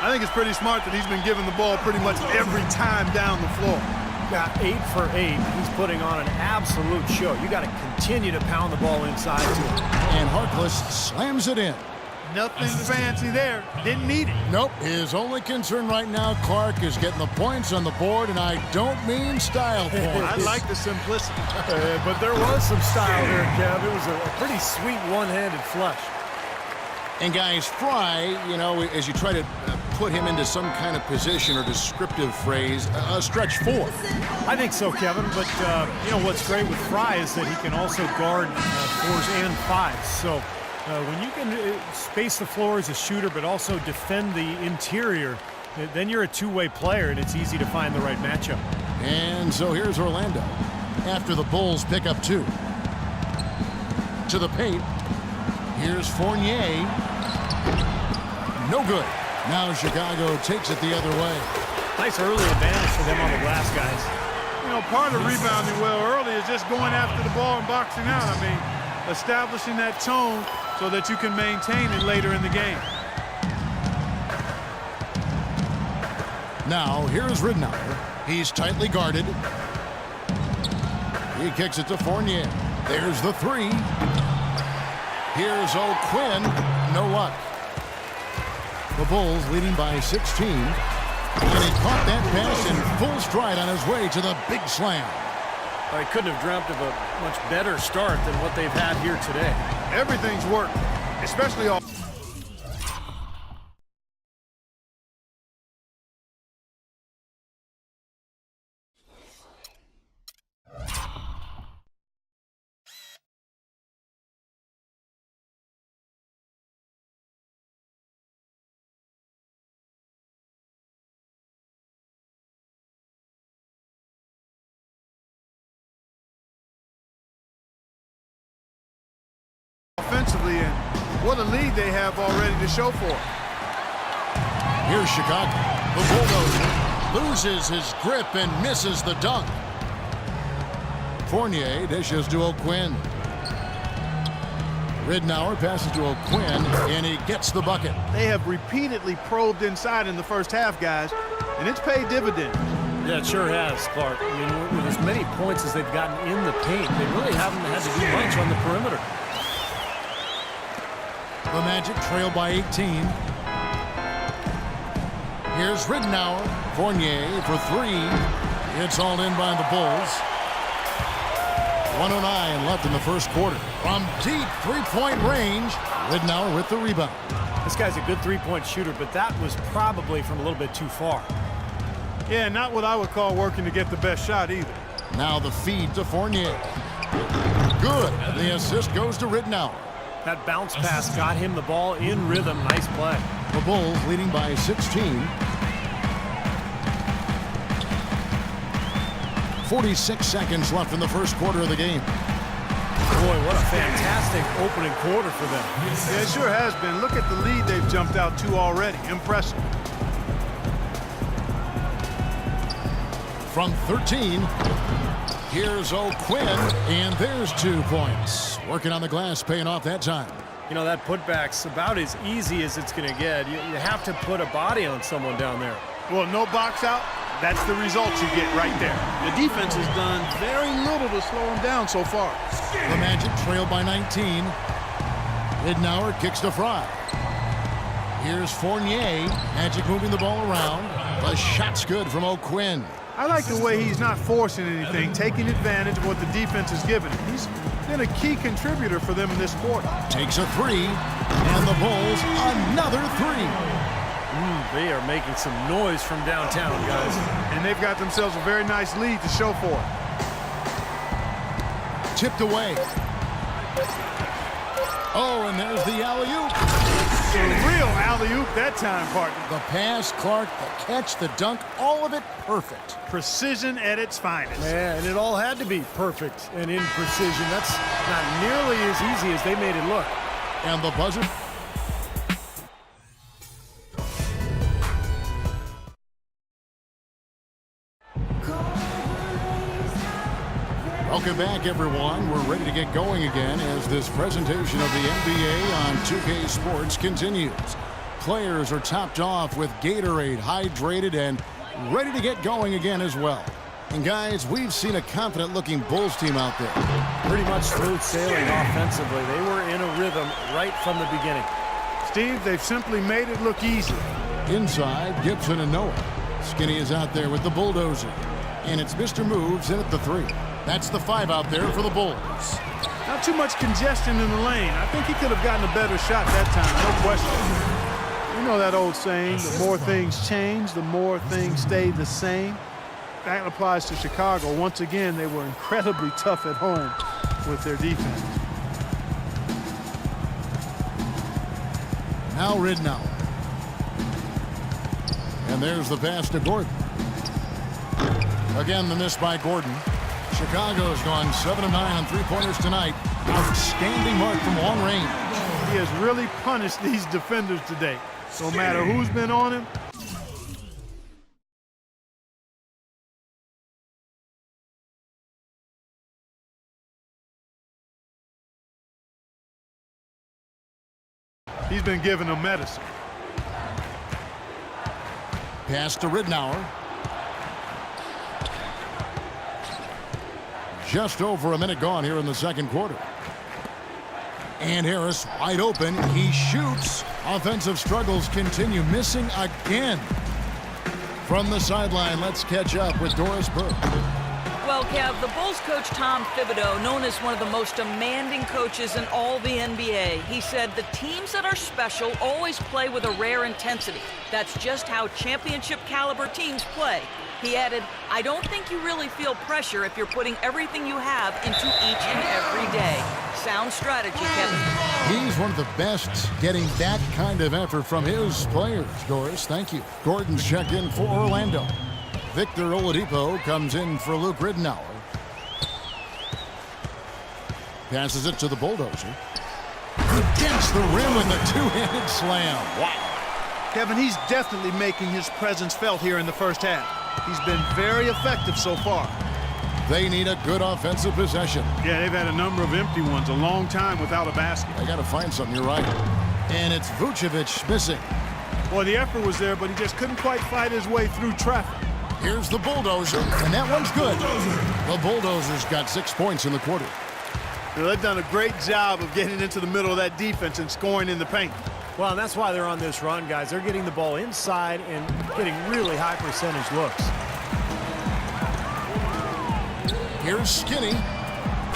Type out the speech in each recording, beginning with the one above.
I think it's pretty smart that he's been given the ball pretty much every time down the floor. Got 8 for 8. He's putting on an absolute show. You got to continue to pound the ball inside to him. And Harkless slams it in. Nothing fancy there. Didn't need it. Nope. His only concern right now, Clark, is getting the points on the board, and I don't mean style points. I like the simplicity. But there was some style there, Kev. It was a pretty sweet one-handed flush. And guys, Fry, you know, as you try to put him into some kind of position or descriptive phrase, a stretch 4. I think so, Kevin. But, you know, what's great with Fry is that he can also guard 4s and 5s. So when you can space the floor as a shooter but also defend the interior, then you're a two-way player, and it's easy to find the right matchup. And so here's Orlando after the Bulls pick up 2. To the paint. Here's Fournier. No good. Now Chicago takes it the other way. Nice early advantage for them on the glass, guys. You know, part of rebounding well early is just going after the ball and boxing out. I mean, establishing that tone so that you can maintain it later in the game. Now, here's Ridnour. He's tightly guarded. He kicks it to Fournier. There's the 3. Here's O'Quinn. No luck. The Bulls leading by 16. And he caught that pass in full stride on his way to the big slam. I couldn't have dreamt of a much better start than what they've had here today. Everything's worked, especially off. Offensively, and what a lead they have already to show for it. Here's Chicago. The Bulldozer loses his grip and misses the dunk. Fournier dishes to O'Quinn. Ridnour passes to O'Quinn, and he gets the bucket. They have repeatedly probed inside in the first half, guys, and it's paid dividends. Yeah, it sure has, Clark. I mean, with as many points as they've gotten in the paint, they really haven't had to do much on the perimeter. The Magic trail by 18. Here's Ridnour. Fournier for 3. It's all in by the Bulls. 1:09 left in the first quarter. From deep three-point range, Ridnour with the rebound. This guy's a good three-point shooter, but that was probably from a little bit too far. Yeah, not what I would call working to get the best shot either. Now the feed to Fournier. Good. The assist goes to Ridnour. That bounce pass got him the ball in rhythm. Nice play. The Bulls leading by 16. 46 seconds left in the first quarter of the game. Boy, what a fantastic opening quarter for them. Yeah, it sure has been. Look at the lead they've jumped out to already. Impressive. From 13, here's O'Quinn, and there's 2 points. Working on the glass, paying off that time. You know, that putback's about as easy as it's going to get. You have to put a body on someone down there. Well, no box out. That's the result you get right there. The defense has done very little to slow him down so far. The Magic trail by 19. Ridnour kicks to Fry. Here's Fournier. Magic moving the ball around. The shot's good from O'Quinn. I like the way he's not forcing anything, taking advantage of what the defense has given him. He's been a key contributor for them in this quarter. Takes a 3, and the Bulls another 3. They are making some noise from downtown, guys. And they've got themselves a very nice lead to show for it. Tipped away. Oh, and there's the alley-oop. A real alley-oop that time, partner. The pass, Clark, the catch, the dunk, all of it perfect. Precision at its finest. Yeah, and it all had to be perfect and in precision. That's not nearly as easy as they made it look. And the buzzer. Welcome back, everyone. We're ready to get going again as this presentation of the NBA on 2K Sports continues. players are topped off with Gatorade, hydrated, and ready to get going again as well. And guys, we've seen a confident-looking Bulls team out there. Pretty much smooth sailing offensively. They were in a rhythm right from the beginning. Steve, they've simply made it look easy. Inside, Gibson and Noah. Skinny is out there with the bulldozer. And it's Mr. Moves in at the 3. That's the 5 out there for the Bulls. Not too much congestion in the lane. I think he could have gotten a better shot that time, no question. You know that old saying, the more things change, the more things stay the same. That applies to Chicago. Once again, they were incredibly tough at home with their defense. Now Ridnow. And there's the pass to Gordon. Again, the miss by Gordon. Chicago's gone 7 of 9 on three-pointers tonight. Outstanding mark from long range. He has really punished these defenders today. No matter who's been on him, he's been giving them medicine. Pass to Ridnour. Just over a minute gone here in the second quarter. And Harris wide open. He shoots. Offensive struggles continue. Missing again. From the sideline, let's catch up with Doris Burke. Well, Kev, the Bulls coach Tom Thibodeau, known as one of the most demanding coaches in all the NBA, he said the teams that are special always play with a rare intensity. That's just how championship caliber teams play. He added, I don't think you really feel pressure if you're putting everything you have into each and every day. Sound strategy, Kevin. He's one of the best getting that kind of effort from his players, Doris. Thank you. Gordon's checked in for Orlando. Victor Oladipo comes in for Luke Ridnour. Passes it to the bulldozer. Against the rim with a two-handed slam. Wow. Kevin, he's definitely making his presence felt here in the first half. He's been very effective so far. They need a good offensive possession. Yeah, they've had a number of empty ones, a long time without a basket. They got to find something, you're right. And it's Vucevic missing. Well, the effort was there, but he just couldn't quite fight his way through traffic. Here's the bulldozer, and that one's good. The Bulldozers got 6 points in the quarter. You know, they've done a great job of getting into the middle of that defense and scoring in the paint. Well, and that's why they're on this run, guys. They're getting the ball inside and getting really high percentage looks. Here's Skinny.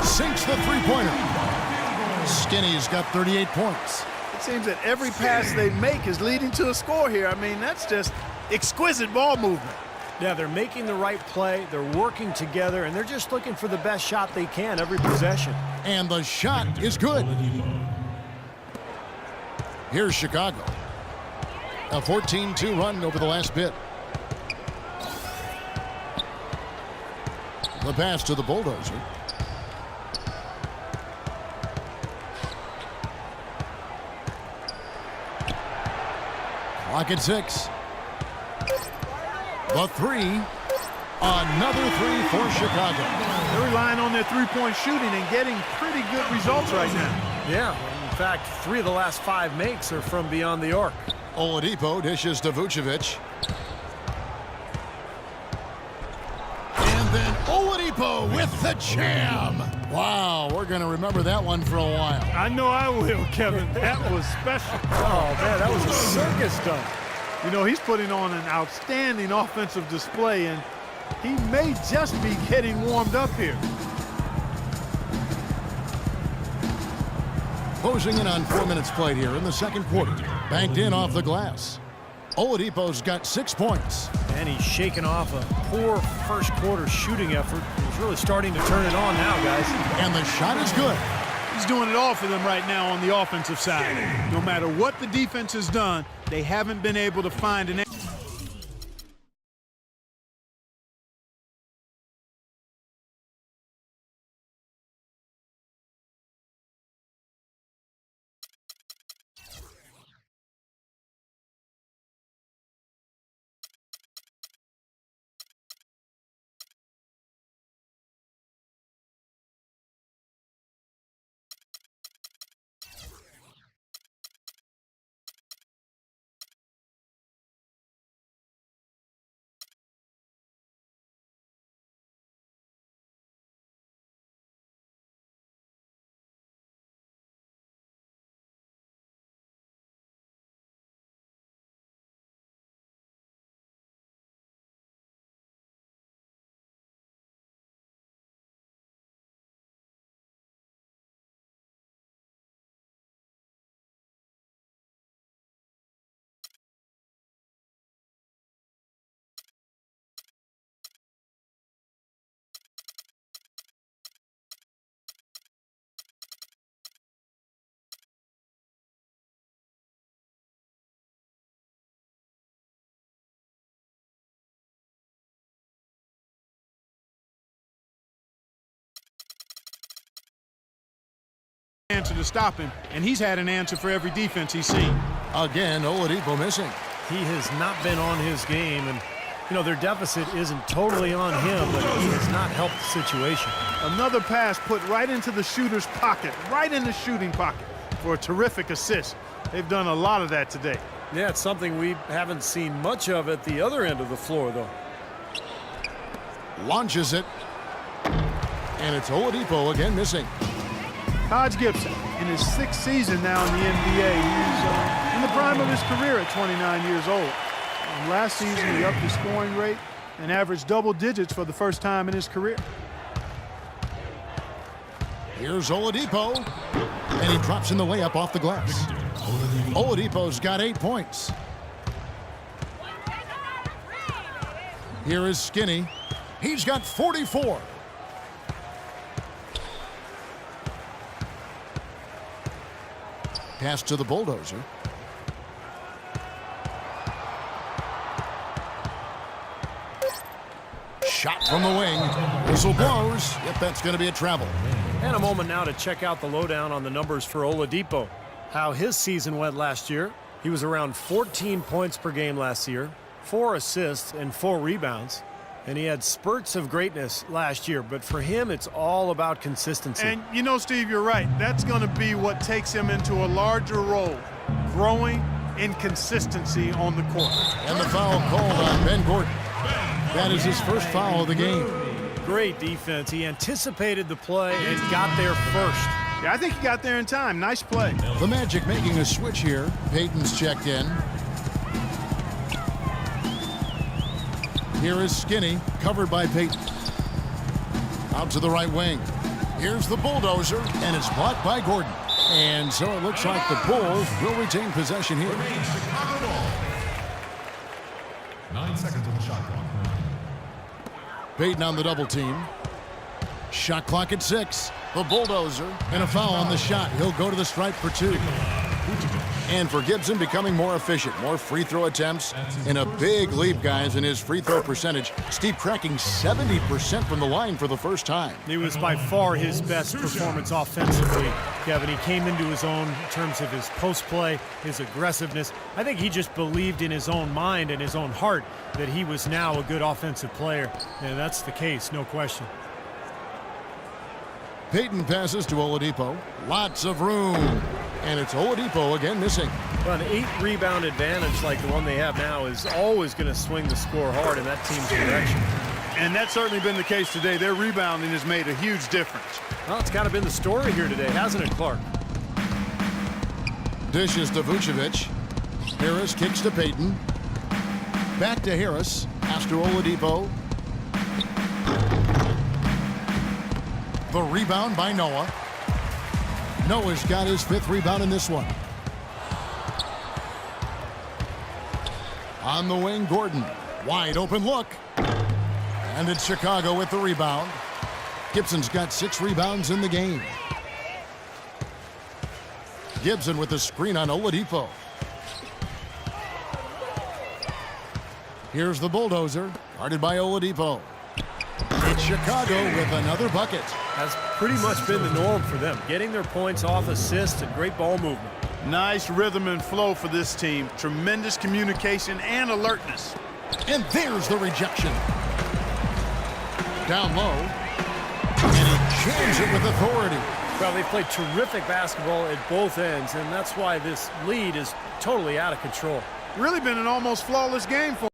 Sinks the three-pointer. Skinny's got 38 points. It seems that every pass they make is leading to a score here. I mean, that's just exquisite ball movement. Yeah, they're making the right play. They're working together, and they're just looking for the best shot they can every possession. And the shot is good. Here's Chicago. A 14-2 run over the last bit. The pass to the bulldozer. Clock at 6. The 3. Another 3 for Chicago. They're relying on their three-point shooting and getting pretty good results right now. Yeah, in fact, 3 of the last 5 makes are from beyond the arc. Oladipo dishes to Vucevic. And then Oladipo with the jam. Wow, we're going to remember that one for a while. I know I will, Kevin. That was special. Oh, man, that was a circus dunk. You know, he's putting on an outstanding offensive display, and he may just be getting warmed up here. Closing in on 4 minutes played here in the second quarter. Banked in off the glass. Oladipo's got 6 points. And he's shaking off a poor first quarter shooting effort. He's really starting to turn it on now, guys. And the shot is good. He's doing it all for them right now on the offensive side. No matter what the defense has done, they haven't been able to find an answer to stop him, and he's had an answer for every defense he's seen. Again, Oladipo missing. He has not been on his game, and their deficit isn't totally on him, but he has not helped the situation. Another pass put right into the shooter's pocket, right in the shooting pocket for a terrific assist. They've done a lot of that today. Yeah, it's something we haven't seen much of at the other end of the floor, though. Launches it. And it's Oladipo again missing. Taj Gibson, in his 6th season now in the NBA, he's in the prime of his career at 29 years old. And last season, he upped his scoring rate and averaged double digits for the first time in his career. Here's Oladipo, and he drops in the layup off the glass. Oladipo's got 8 points. Here is Skinny. He's got 44. Pass to the bulldozer. Shot from the wing. Whistle blows. Yep, that's going to be a travel. And a moment now to check out the lowdown on the numbers for Oladipo. How his season went last year. He was around 14 points per game last year, 4 assists and 4 rebounds. And he had spurts of greatness last year, but for him, it's all about consistency. And Steve, you're right. That's going to be what takes him into a larger role, growing in consistency on the court. And the foul called on Ben Gordon. That is his first foul of the game. Great defense. He anticipated the play and got there first. Yeah, I think he got there in time. Nice play. The Magic making a switch here. Payton's checked in. Here is Skinny, covered by Payton. Out to the right wing. Here's the bulldozer, and it's blocked by Gordon. And so it looks like the Bulls will retain possession here. 9 seconds on the shot clock. Payton on the double team. Shot clock at 6. The bulldozer, and a foul on the shot. He'll go to the stripe for 2. And for Gibson, becoming more efficient, more free throw attempts, and a big leap, guys, in his free throw percentage. Steve cracking 70% from the line for the first time. It was by far his best performance offensively, Kevin. He came into his own in terms of his post play, his aggressiveness. I think he just believed in his own mind and his own heart that he was now a good offensive player. And that's the case, no question. Payton passes to Oladipo. Lots of room. And it's Oladipo again missing. Well, an 8-rebound advantage like the one they have now is always going to swing the score hard in that team's direction. And that's certainly been the case today. Their rebounding has made a huge difference. Well, it's kind of been the story here today, hasn't it, Clark? Dishes to Vucevic. Harris kicks to Payton. Back to Harris. Pass to Oladipo. The rebound by Noah. Noah's got his 5th rebound in this one. On the wing, Gordon. Wide open look. And it's Chicago with the rebound. Gibson's got 6 rebounds in the game. Gibson with the screen on Oladipo. Here's the bulldozer, guarded by Oladipo. It's Chicago with another bucket. Has pretty much been the norm for them, getting their points off assists and great ball movement. Nice rhythm and flow for this team. Tremendous communication and alertness. And there's the rejection. Down low. And he jams it with authority. Well, they played terrific basketball at both ends, and that's why this lead is totally out of control. Really been an almost flawless game for